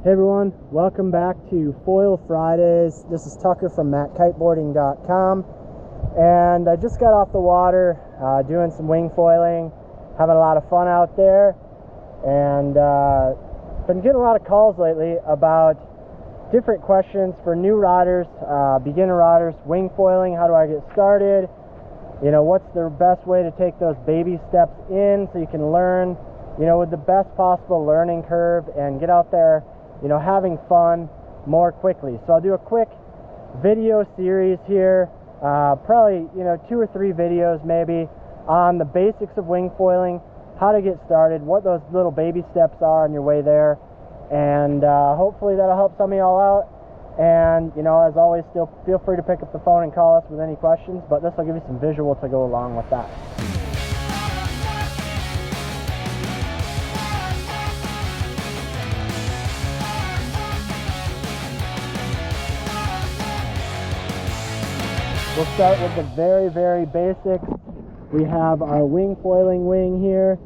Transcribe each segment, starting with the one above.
Hey everyone, welcome back to Foil Fridays. This is Tucker from MattKiteboarding.com, and I just got off the water doing some wing foiling, having a lot of fun out there, and been getting a lot of calls lately about different questions for new riders, beginner riders, wing foiling. How do I get started? You know, what's the best way to take those baby steps in so you can learn, you know, with the best possible learning curve and get out there, you know, having fun more quickly. So I'll do a quick video series here, probably, you know, 2 or 3 videos maybe on the basics of wing foiling, how to get started, what those little baby steps are on your way there, and hopefully that'll help some of y'all out. And, you know, as always, still feel free to pick up the phone and call us with any questions, but this will give you some visual to go along with that. We'll start with the very basics. We have our wing foiling wing here,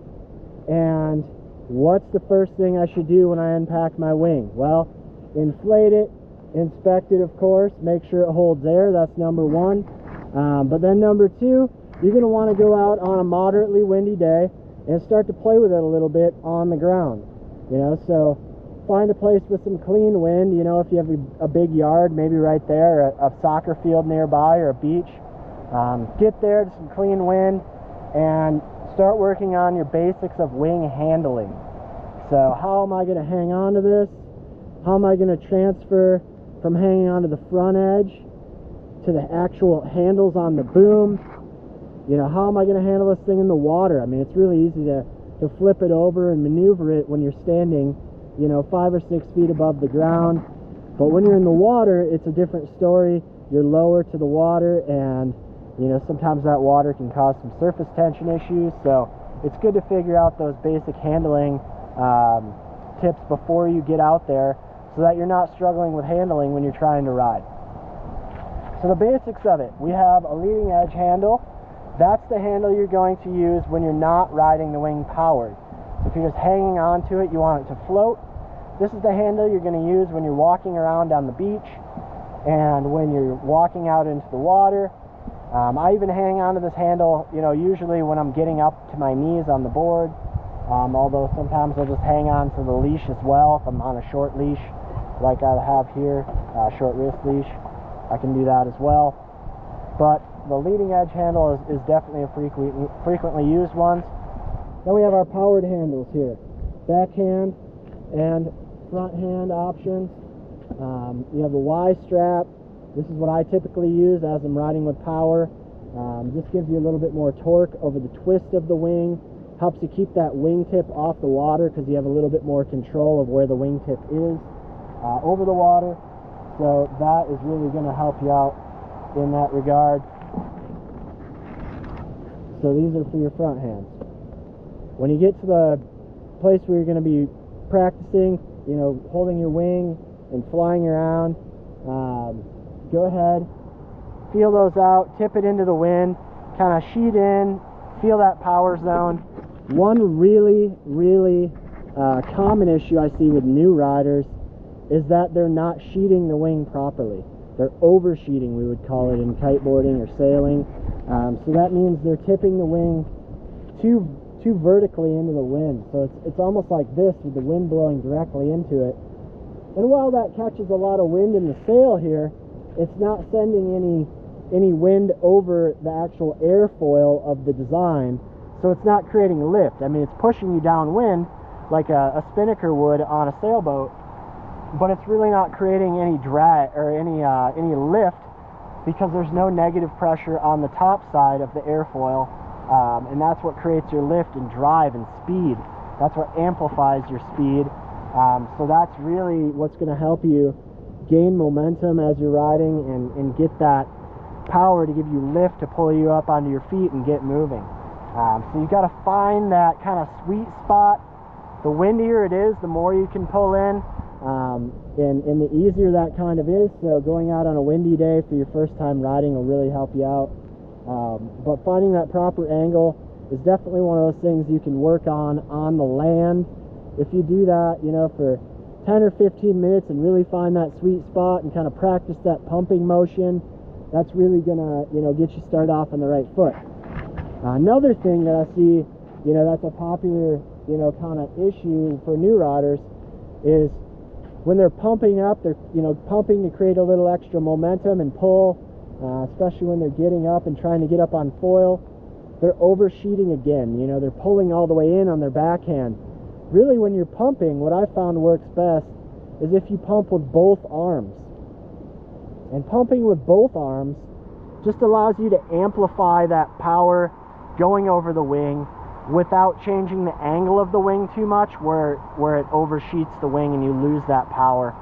and what's the first thing I should do when I unpack my wing? Well, inflate it, inspect it, of course, make sure it holds air. That's number 1. But then number 2, you're going to want to go out on a moderately windy day and start to play with it a little bit on the ground. You know, so find a place with some clean wind. You know, if you have a big yard, maybe right there, a soccer field nearby or a beach, get there to some clean wind and start working on your basics of wing handling. So how am I going to hang on to this? How am I going to transfer from hanging onto the front edge to the actual handles on the boom? You know, how am I going to handle this thing in the water? I mean, it's really easy to flip it over and maneuver it when you're standing, you know, 5 or 6 feet above the ground. But when you're in the water, it's a different story. You're lower to the water, and, you know, sometimes that water can cause some surface tension issues. So it's good to figure out those basic handling tips before you get out there, so that you're not struggling with handling when you're trying to ride. So the basics of it: we have a leading edge handle. That's the handle you're going to use when you're not riding the wing powered. So if you're just hanging on to it, you want it to float. This is the handle you're going to use when you're walking around on the beach and when you're walking out into the water. I even hang on to this handle, you know, usually when I'm getting up to my knees on the board, although sometimes I'll just hang on to the leash as well. If I'm on a short leash like I have here, short wrist leash, I can do that as well. But the leading edge handle is definitely a frequently used one. Then we have our powered handles here, backhand and front hand options. You have the Y strap. This is what I typically use as I'm riding with power. This gives you a little bit more torque over the twist of the wing, helps you keep that wingtip off the water because you have a little bit more control of where the wingtip is over the water. So that is really going to help you out in that regard. So these are for your front hands. When you get to the place where you're going to be practicing, you know, holding your wing and flying around, go ahead, feel those out, tip it into the wind, kind of sheet in, feel that power zone. One really common issue I see with new riders is that they're not sheeting the wing properly. They're oversheeting, we would call it in kiteboarding or sailing. So that means they're tipping the wing too vertically into the wind. So it's almost like this, with the wind blowing directly into it. And while that catches a lot of wind in the sail here, it's not sending any wind over the actual airfoil of the design. So it's not creating lift. I mean, it's pushing you downwind like a spinnaker would on a sailboat, but it's really not creating any drag or any lift, because there's no negative pressure on the top side of the airfoil, and that's what creates your lift and drive and speed. That's what amplifies your speed. So that's really what's going to help you gain momentum as you're riding and get that power to give you lift to pull you up onto your feet and get moving. So you've got to find that kind of sweet spot. The windier it is, the more you can pull in. And the easier that kind of is. So going out on a windy day for your first time riding will really help you out. But finding that proper angle is definitely one of those things you can work on the land. If you do that, you know, for 10 or 15 minutes and really find that sweet spot and kind of practice that pumping motion, that's really gonna, you know, get you started off on the right foot. Another thing that I see, you know, that's a popular, you know, kind of issue for new riders is when they're pumping up, they're, you know, pumping to create a little extra momentum and pull, especially when they're getting up and trying to get up on foil, they're oversheeting again. You know, they're pulling all the way in on their backhand. Really, when you're pumping, what I found works best is if you pump with both arms. And pumping with both arms just allows you to amplify that power going over the wing without changing the angle of the wing too much, where it oversheets the wing and you lose that power.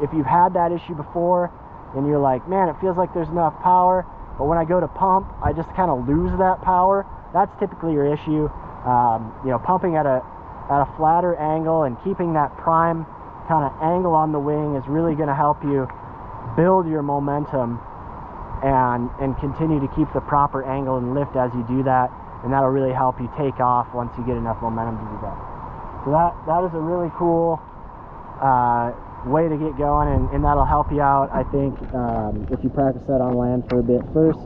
If you've had that issue before and you're like, man, it feels like there's enough power, but when I go to pump, I just kind of lose that power, that's typically your issue. You know, pumping at a flatter angle and keeping that prime kind of angle on the wing is really going to help you build your momentum and continue to keep the proper angle and lift as you do that, and that'll really help you take off once you get enough momentum to do that. So that is a really cool way to get going, and that'll help you out, I think, if you practice that on land for a bit first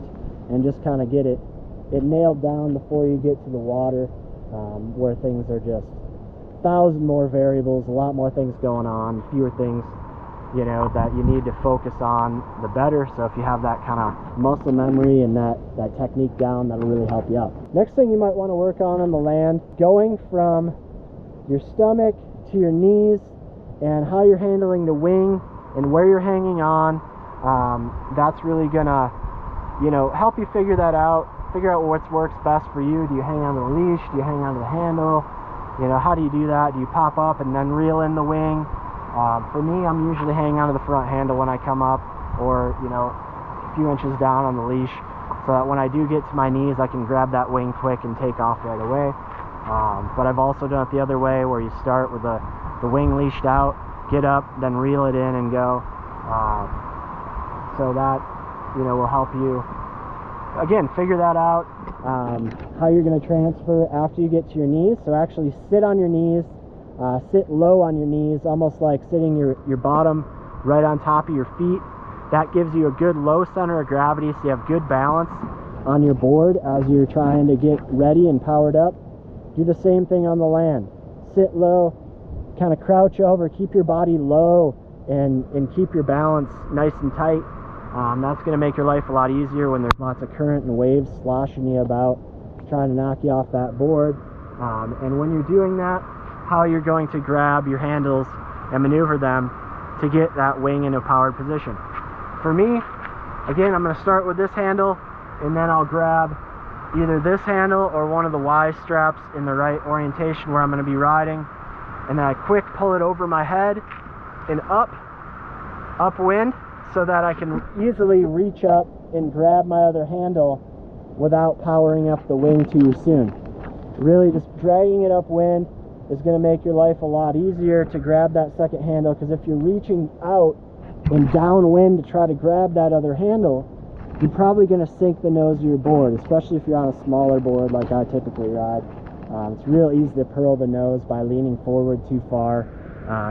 and just kind of get it nailed down before you get to the water, where things are just 1,000 more variables, a lot more things going on, fewer things, you know, that you need to focus on, the better. So if you have that kind of muscle memory and that technique down, that'll really help you out. Next thing you might want to work on the land, going from your stomach to your knees and how you're handling the wing and where you're hanging on. That's really gonna, you know, help you figure that out, figure out what works best for you. Do you hang onto the leash? Do you hang onto the handle? You know, how do you do that? Do you pop up and then reel in the wing? For me, I'm usually hanging onto the front handle when I come up, or, you know, a few inches down on the leash, so that when I do get to my knees, I can grab that wing quick and take off right away. But I've also done it the other way, where you start with the wing leashed out, get up, then reel it in and go. So that, you know, will help you, again, figure that out, how you're going to transfer after you get to your knees. So actually sit on your knees, sit low on your knees, almost like sitting your bottom right on top of your feet. That gives you a good low center of gravity, so you have good balance on your board as you're trying to get ready and powered up. Do the same thing on the land. Sit low, kind of crouch over, keep your body low, and keep your balance nice and tight. That's going to make your life a lot easier when there's lots of current and waves sloshing you about, trying to knock you off that board. And when you're doing that, how you're going to grab your handles and maneuver them to get that wing in a powered position. For me, again, I'm going to start with this handle, and then I'll grab either this handle or one of the Y straps in the right orientation where I'm going to be riding, and then I quick pull it over my head and upwind, so that I can easily reach up and grab my other handle without powering up the wing too soon. Really just dragging it upwind is going to make your life a lot easier to grab that second handle, because if you're reaching out and downwind to try to grab that other handle, you're probably going to sink the nose of your board, especially if you're on a smaller board like I typically ride. It's real easy to pearl the nose by leaning forward too far,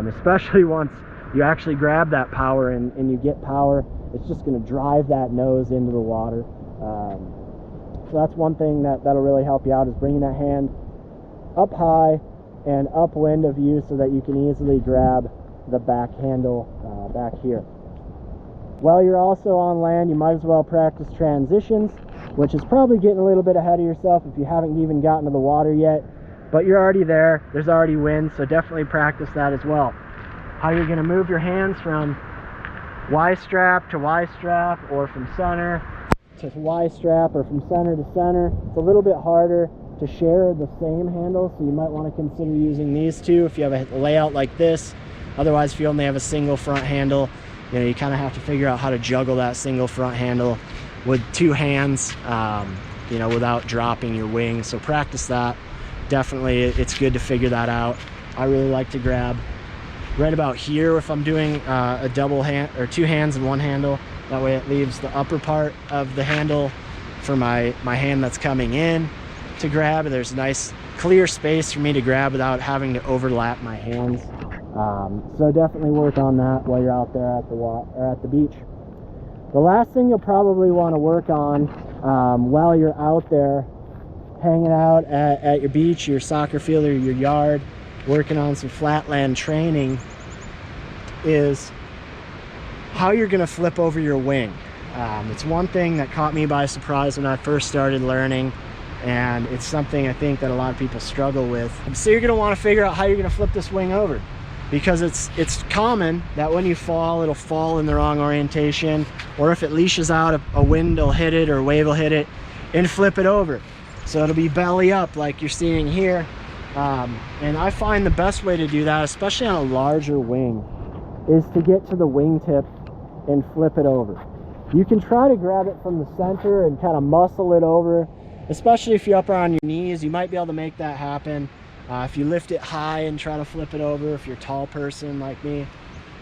especially once you actually grab that power and you get power. It's just going to drive that nose into the water. So that's one thing that'll really help you out, is bringing that hand up high and upwind of you so that you can easily grab the back handle back here. While you're also on land, you might as well practice transitions, which is probably getting a little bit ahead of yourself if you haven't even gotten to the water yet, but you're already there. There's already wind, so definitely practice that as well. How you're going to move your hands from Y strap to Y strap, or from center to Y strap, or from center to center. It's a little bit harder to share the same handle, so you might want to consider using these two if you have a layout like this. Otherwise, if you only have a single front handle, you know, you kind of have to figure out how to juggle that single front handle with two hands, you know, without dropping your wing. So practice that. Definitely, it's good to figure that out. I really like to grab right about here if I'm doing a double hand, or two hands and one handle. That way it leaves the upper part of the handle for my hand that's coming in to grab. There's a nice clear space for me to grab without having to overlap my hands. So definitely work on that while you're out there at the beach. The last thing you'll probably want to work on while you're out there hanging out at your beach, your soccer field, or your yard, working on some flatland training, is how you're going to flip over your wing. It's one thing that caught me by surprise when I first started learning, and it's something I think that a lot of people struggle with. So you're going to want to figure out how you're going to flip this wing over, because it's common that when you fall, it'll fall in the wrong orientation, or if it leashes out, a wind will hit it or a wave will hit it and flip it over. So it'll be belly up like you're seeing here. And I find the best way to do that, especially on a larger wing, is to get to the wingtip and flip it over. You can try to grab it from the center and kind of muscle it over, especially if you're up on your knees. You might be able to make that happen. If you lift it high and try to flip it over, if you're a tall person like me.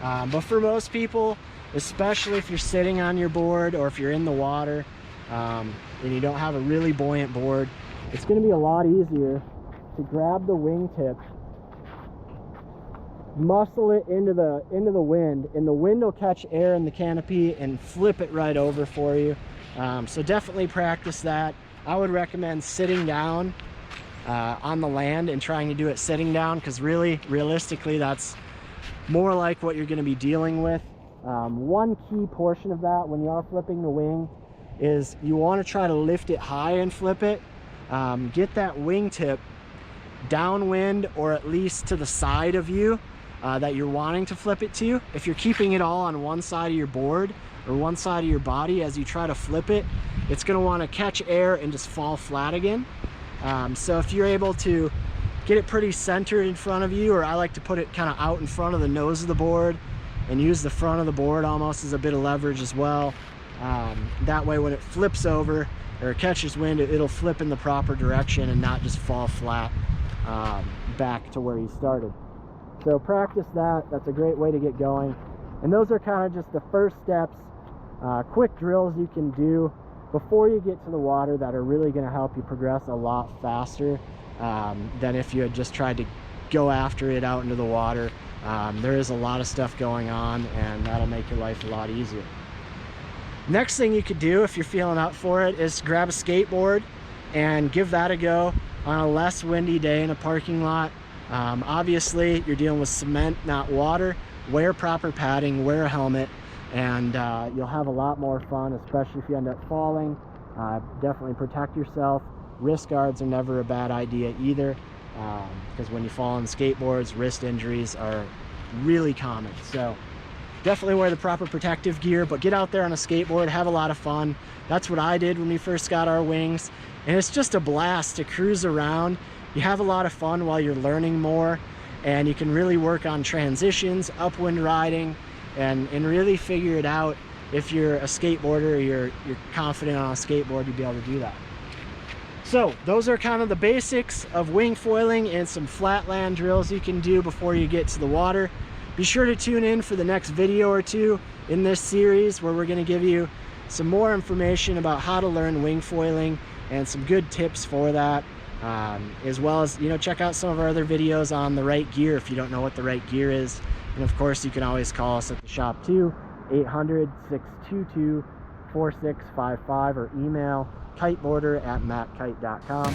But for most people, especially if you're sitting on your board or if you're in the water and you don't have a really buoyant board, it's going to be a lot easier to grab the wingtip, muscle it into the wind, and the wind will catch air in the canopy and flip it right over for you. So definitely practice that. I would recommend sitting down on the land and trying to do it sitting down, because really, realistically, that's more like what you're going to be dealing with. One key portion of that when you are flipping the wing is you want to try to lift it high and flip it. Get that wingtip downwind, or at least to the side of you that you're wanting to flip it to. If you're keeping it all on one side of your board or one side of your body, as you try to flip it, it's going to want to catch air and just fall flat again. So if you're able to get it pretty centered in front of you, or I like to put it kind of out in front of the nose of the board and use the front of the board almost as a bit of leverage as well. That way when it flips over or catches wind, it'll flip in the proper direction and not just fall flat back to where you started. So practice that. That's a great way to get going. And those are kind of just the first steps, quick drills you can do before you get to the water that are really going to help you progress a lot faster than if you had just tried to go after it out into the water. There is a lot of stuff going on, and that'll make your life a lot easier. Next thing you could do if you're feeling up for it is grab a skateboard and give that a go on a less windy day in a parking lot. Obviously you're dealing with cement, not water. Wear proper padding, wear a helmet, and you'll have a lot more fun, especially if you end up falling. Definitely protect yourself. Wrist guards are never a bad idea either, because when you fall on skateboards, wrist injuries are really common. So definitely wear the proper protective gear, but get out there on a skateboard, have a lot of fun. That's what I did when we first got our wings, and it's just a blast to cruise around. You have a lot of fun while you're learning more, and you can really work on transitions, upwind riding, and really figure it out. If you're a skateboarder, or you're confident on a skateboard, you'll be able to do that. So those are kind of the basics of wing foiling and some flatland drills you can do before you get to the water. Be sure to tune in for the next video or two in this series, where we're going to give you some more information about how to learn wing foiling and some good tips for that, as well as, check out some of our other videos on the right gear if you don't know what the right gear is. And of course, you can always call us at the shop too, 800-622-4655, or email kiteboarder@mackkite.com.